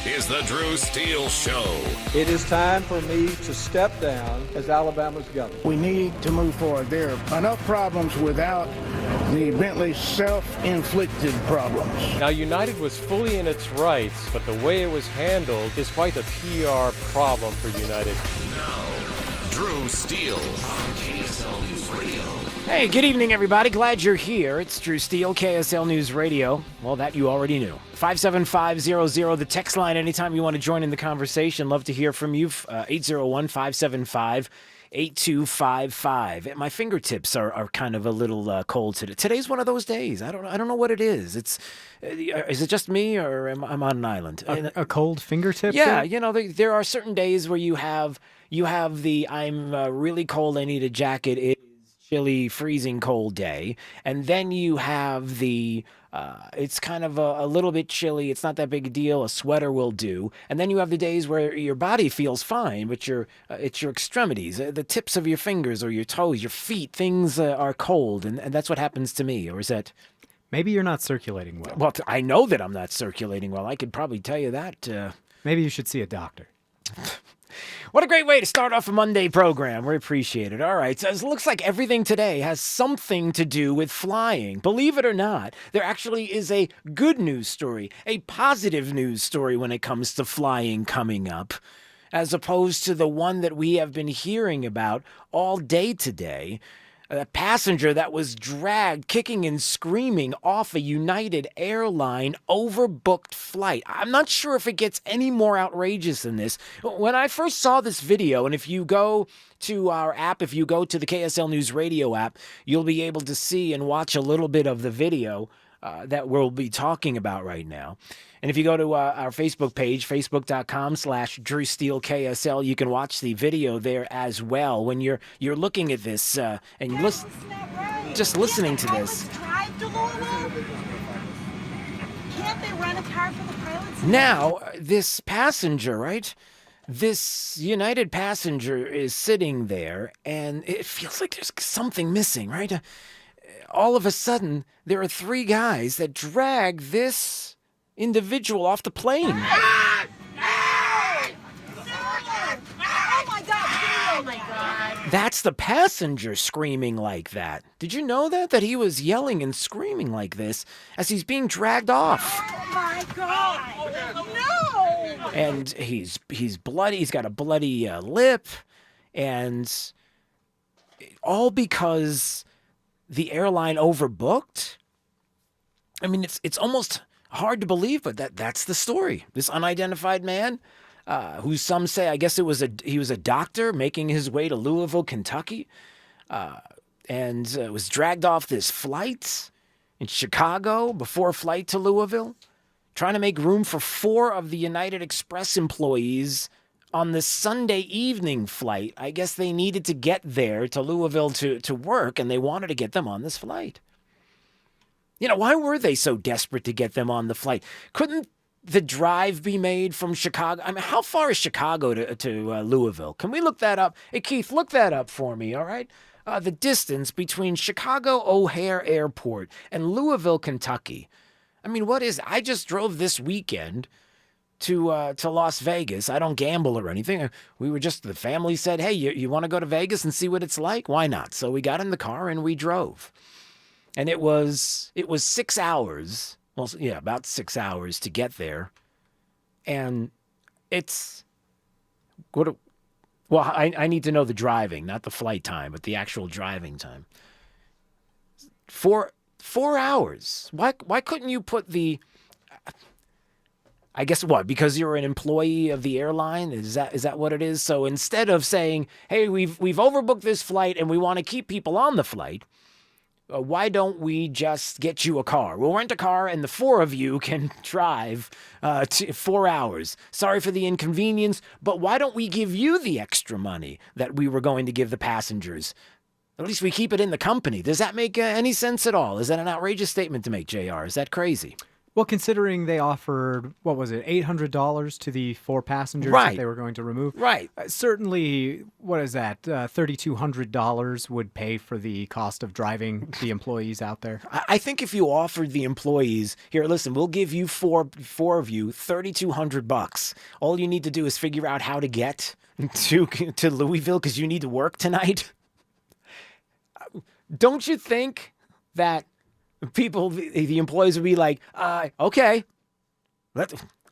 is the Drew Steele Show. It is time for me to step down as Alabama's governor. We need to move forward. There are enough problems without the Bentley self-inflicted problems. Now, United was fully in its rights, but the way it was handled is quite a PR problem for United. Now, Drew Steele on KSL News Radio. Hey, good evening, everybody. Glad you're here. It's Drew Steele, KSL News Radio. Well, that you already knew. 57500, the text line anytime you want to join in the conversation. Love to hear from you. 801-575-8255. My fingertips are kind of a little cold today. Today's one of those days. I don't know what it is. Is it just me, or am I on an island? A cold fingertip? Yeah, you know, there are certain days where you have the I'm really cold, I need a jacket. It is chilly, freezing cold day. And then you have the it's kind of a little bit chilly. It's not that big a deal. A sweater will do. And then you have the days where your body feels fine, but it's your extremities, the tips of your fingers or your toes, your feet, things are cold. And that's what happens to me. Or is that... Maybe you're not circulating well. Well, I know that I'm not circulating well. I could probably tell you that. Maybe you should see a doctor. What a great way to start off a Monday program. We appreciate it. All right. So it looks like everything today has something to do with flying. Believe it or not, there actually is a good news story, a positive news story when it comes to flying coming up, as opposed to the one that we have been hearing about all day today. A passenger that was dragged kicking and screaming off a United Airline overbooked flight. I'm not sure if it gets any more outrageous than this. When I first saw this video, and if you go to our app, if you go to the KSL News Radio app, you'll be able to see and watch a little bit of the video that we'll be talking about right now. And if you go to our Facebook page, facebook.com/Drew Steele KSL, you can watch the video there as well. When you're looking at this and just listening to this. Can't they rent a car for the pilots? Now, this passenger, right? This United passenger is sitting there, and it feels like there's something missing, right? All of a sudden, there are three guys that drag this individual off the plane. Oh my God. That's the passenger screaming like that. Did you know that he was yelling and screaming like this as he's being dragged off? Oh my God. No. And he's bloody. He's got a bloody lip, and all because the airline overbooked. I mean, it's almost hard to believe, but that's the story. This unidentified man, who some say, I guess he was a doctor making his way to Louisville, Kentucky, and was dragged off this flight in Chicago before a flight to Louisville, trying to make room for 4 of the United Express employees on the Sunday evening flight. I guess they needed to get there to Louisville to work, and they wanted to get them on this flight. You know, why were they so desperate to get them on the flight? Couldn't the drive be made from Chicago? I mean, how far is Chicago to Louisville? Can we look that up? Hey, Keith, look that up for me, all right? The distance between Chicago O'Hare Airport and Louisville, Kentucky. I mean, what is... I just drove this weekend to Las Vegas. I don't gamble or anything. The family said, hey, you want to go to Vegas and see what it's like? Why not? So we got in the car and we drove. And it was 6 hours. Well, yeah, about 6 hours to get there. And it's... I need to know the driving, not the flight time, but the actual driving time. 4 hours. Why couldn't you put the... I guess what? Because you're an employee of the airline? Is that what it is? So instead of saying, hey, we've overbooked this flight and we want to keep people on the flight, why don't we just get you a car? We'll rent a car and the 4 of you can drive 4 hours. Sorry for the inconvenience, but why don't we give you the extra money that we were going to give the passengers? At least we keep it in the company. Does that make any sense at all? Is that an outrageous statement to make, JR? Is that crazy? Well, considering they offered, what was it, $800 to the 4 passengers Right. that they were going to remove. Right. Certainly, what is that? $3,200 would pay for the cost of driving the employees out there. I think if you offered the employees, here, listen, we'll give you four of you $3,200. All you need to do is figure out how to get to Louisville because you need to work tonight. Don't you think that people, the employees would be like, okay,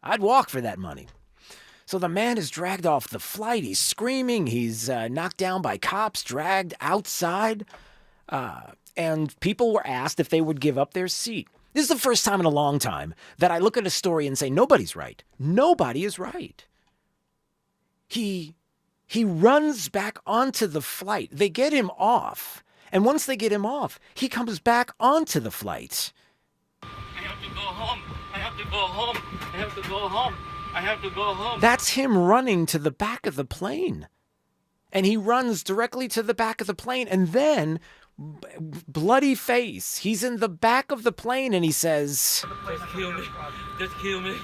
I'd walk for that money. So the man is dragged off the flight. He's screaming. He's knocked down by cops, dragged outside. And people were asked if they would give up their seat. This is the first time in a long time that I look at a story and say, nobody's right. Nobody is right. He runs back onto the flight. They get him off. And once they get him off, he comes back onto the flight. I have to go home. I have to go home. I have to go home. I have to go home. That's him running to the back of the plane. And he runs directly to the back of the plane. And then, bloody face, he's in the back of the plane and he says, Just kill me. Just kill me.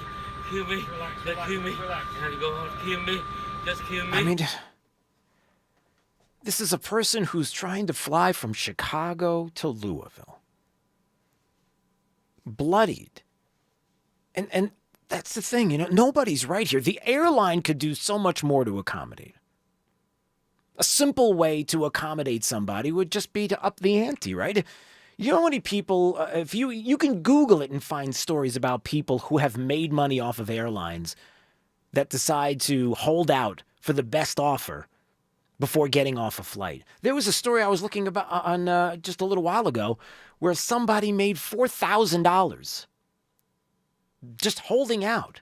Kill me. Just kill me. I have to go home. Kill me. Just kill me. I mean, this is a person who's trying to fly from Chicago to Louisville. Bloodied. And that's the thing, nobody's right here. The airline could do so much more to accommodate. A simple way to accommodate somebody would just be to up the ante, right? You know how many people, if you can Google it and find stories about people who have made money off of airlines that decide to hold out for the best offer before getting off a flight. There was a story I was looking about on just a little while ago where somebody made $4,000 just holding out.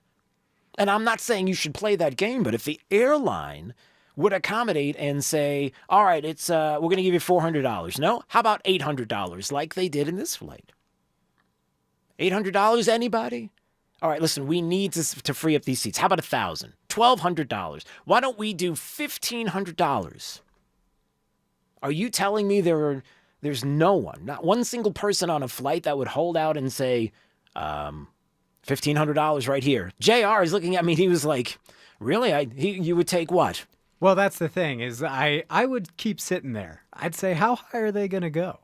And I'm not saying you should play that game, but if the airline would accommodate and say, all right, it's we're going to give you $400. No? How about $800 like they did in this flight? $800, anybody? All right, listen, we need to free up these seats. How about $1,000? $1,200. Why don't we do $1,500? Are you telling me there's no one, not one single person on a flight that would hold out and say, $1,500 right here? JR is looking at me. He was like, really? You would take what? Well, that's the thing is I would keep sitting there. I'd say, how high are they going to go?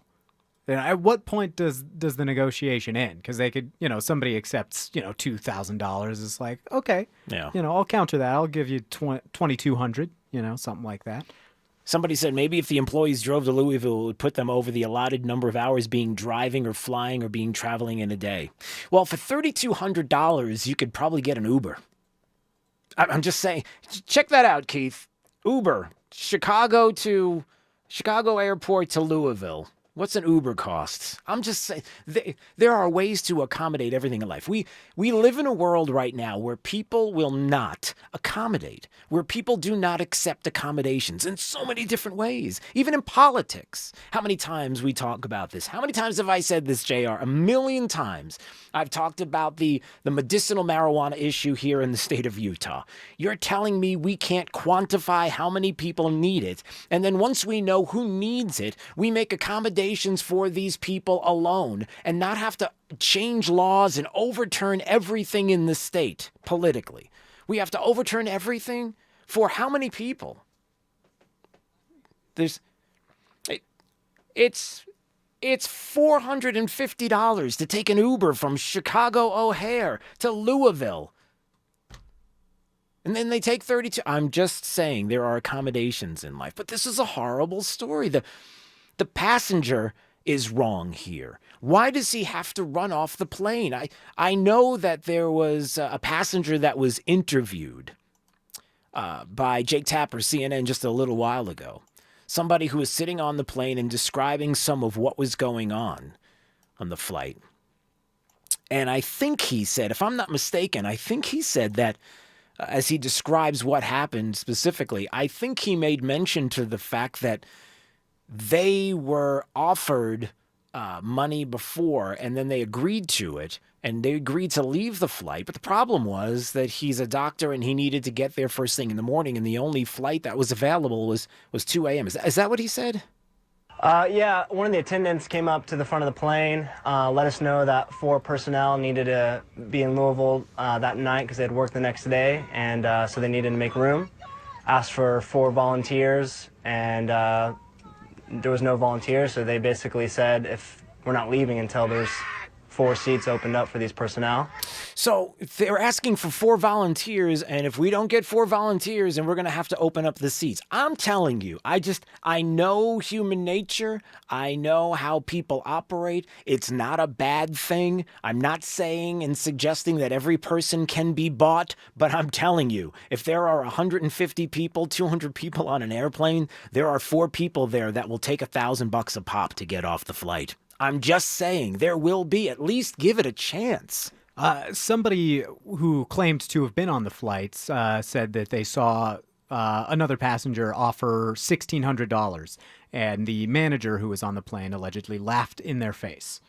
At what point does the negotiation end? Because they could, somebody accepts, $2,000. It's like, okay, Yeah. I'll counter that. I'll give you $2,200, something like that. Somebody said maybe if the employees drove to Louisville, it would put them over the allotted number of hours being driving or flying or being traveling in a day. Well, for $3,200, you could probably get an Uber. I'm just saying, check that out, Keith. Uber, Chicago Airport to Louisville. What's an Uber cost? I'm just saying, there are ways to accommodate everything in life. We live in a world right now where people will not accommodate, where people do not accept accommodations in so many different ways, even in politics. How many times we talk about this? How many times have I said this, JR? A million times. I've talked about the medicinal marijuana issue here in the state of Utah. You're telling me we can't quantify how many people need it, and then once we know who needs it, we make accommodations for these people alone and not have to change laws and overturn everything in the state politically. We have to overturn everything for how many people? It's $450 to take an Uber from Chicago O'Hare to Louisville. And then they take 32. I'm just saying there are accommodations in life, but this is a horrible story. The passenger is wrong here. Why does he have to run off the plane? I know that there was a passenger that was interviewed by Jake Tapper, CNN, just a little while ago. Somebody who was sitting on the plane and describing some of what was going on the flight. And I think he said, if I'm not mistaken, I think he said that as he describes what happened specifically, I think he made mention to the fact that they were offered money before, and then they agreed to it, and they agreed to leave the flight. But the problem was that he's a doctor, and he needed to get there first thing in the morning, and the only flight that was available was 2 a.m. Is that what he said? Yeah, one of the attendants came up to the front of the plane, let us know that 4 personnel needed to be in Louisville that night because they had work the next day, and so they needed to make room. Asked for 4 volunteers, and there was no volunteers, so they basically said if we're not leaving until there's 4 seats opened up for these personnel. So they're asking for 4 volunteers, and if we don't get 4 volunteers, then we're going to have to open up the seats. I'm telling you, I know human nature. I know how people operate. It's not a bad thing. I'm not saying and suggesting that every person can be bought, but I'm telling you, if there are 150 people, 200 people on an airplane, there are 4 people there that will take $1,000 a pop to get off the flight. I'm just saying there will be. At least give it a chance. Somebody who claimed to have been on the flights said that they saw another passenger offer $1,600, and the manager who was on the plane allegedly laughed in their face.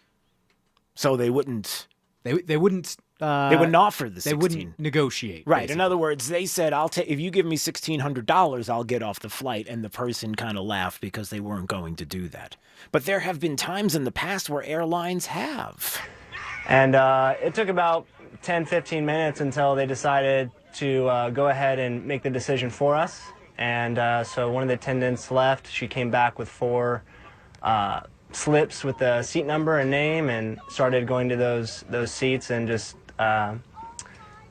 So they wouldn't. They wouldn't. They wouldn't offer the 16. They wouldn't negotiate. Right. Basically. In other words, they said, "I'll take if you give me $1,600, I'll get off the flight." And the person kind of laughed because they weren't going to do that. But there have been times in the past where airlines have. And it took about 10, 15 minutes until they decided to go ahead and make the decision for us. And so one of the attendants left. She came back with 4 slips with the seat number and name, and started going to those seats and just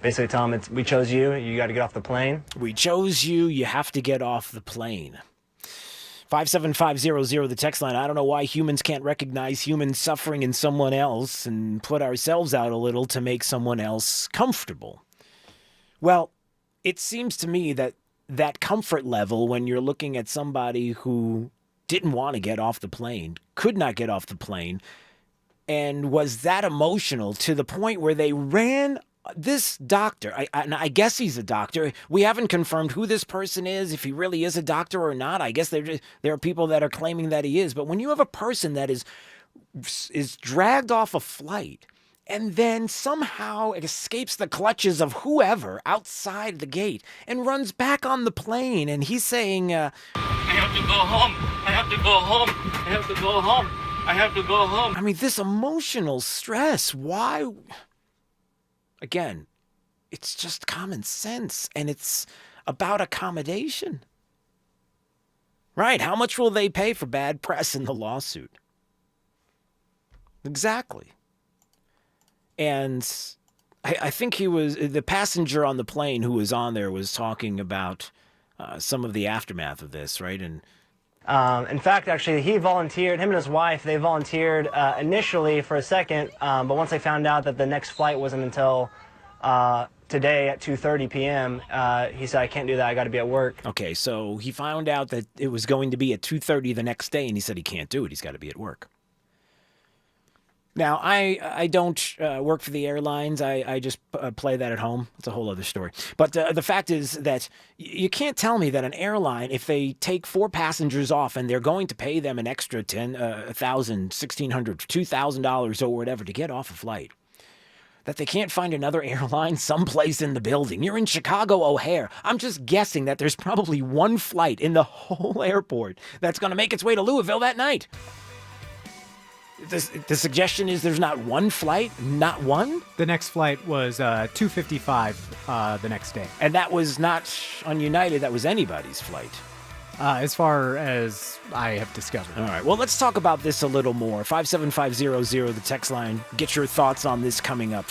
basically tell them, we chose you, you got to get off the plane. We chose you, you have to get off the plane. 57500, the text line. I don't know why humans can't recognize human suffering in someone else and put ourselves out a little to make someone else comfortable. Well, it seems to me that that comfort level, when you're looking at somebody who didn't want to get off the plane, could not get off the plane, and was that emotional to the point where they ran this doctor. I guess he's a doctor. We haven't confirmed who this person is, if he really is a doctor or not. I guess there are people that are claiming that he is. But when you have a person that is dragged off a flight and then somehow escapes the clutches of whoever outside the gate and runs back on the plane, and he's saying, I have to go home. I have to go home. I have to go home. I have to go home. I mean, this emotional stress, why? Again, it's just common sense, and it's about accommodation. Right, how much will they pay for bad press in the lawsuit? Exactly. And I think the passenger on the plane who was on there was talking about some of the aftermath of this, right? And in fact, actually, he volunteered, him and his wife, they volunteered initially for a second, but once they found out that the next flight wasn't until today at 2:30 p.m., he said, I can't do that, I got to be at work. Okay, so he found out that it was going to be at 2:30 the next day, and he said he can't do it, he's got to be at work. Now, I don't work for the airlines. I just play that at home. It's a whole other story. But the fact is that you can't tell me that an airline, if they take 4 passengers off and they're going to pay them an extra $1,000, $1,600, $2,000 or whatever to get off a flight, that they can't find another airline someplace in the building. You're in Chicago O'Hare. I'm just guessing that there's probably one flight in the whole airport that's going to make its way to Louisville that night. The suggestion is there's not one flight? Not one? The next flight was 2:55 the next day. And that was not on United. That was anybody's flight. As far as I have discovered. All right. Well, let's talk about this a little more. 57500, the text line. Get your thoughts on this coming up.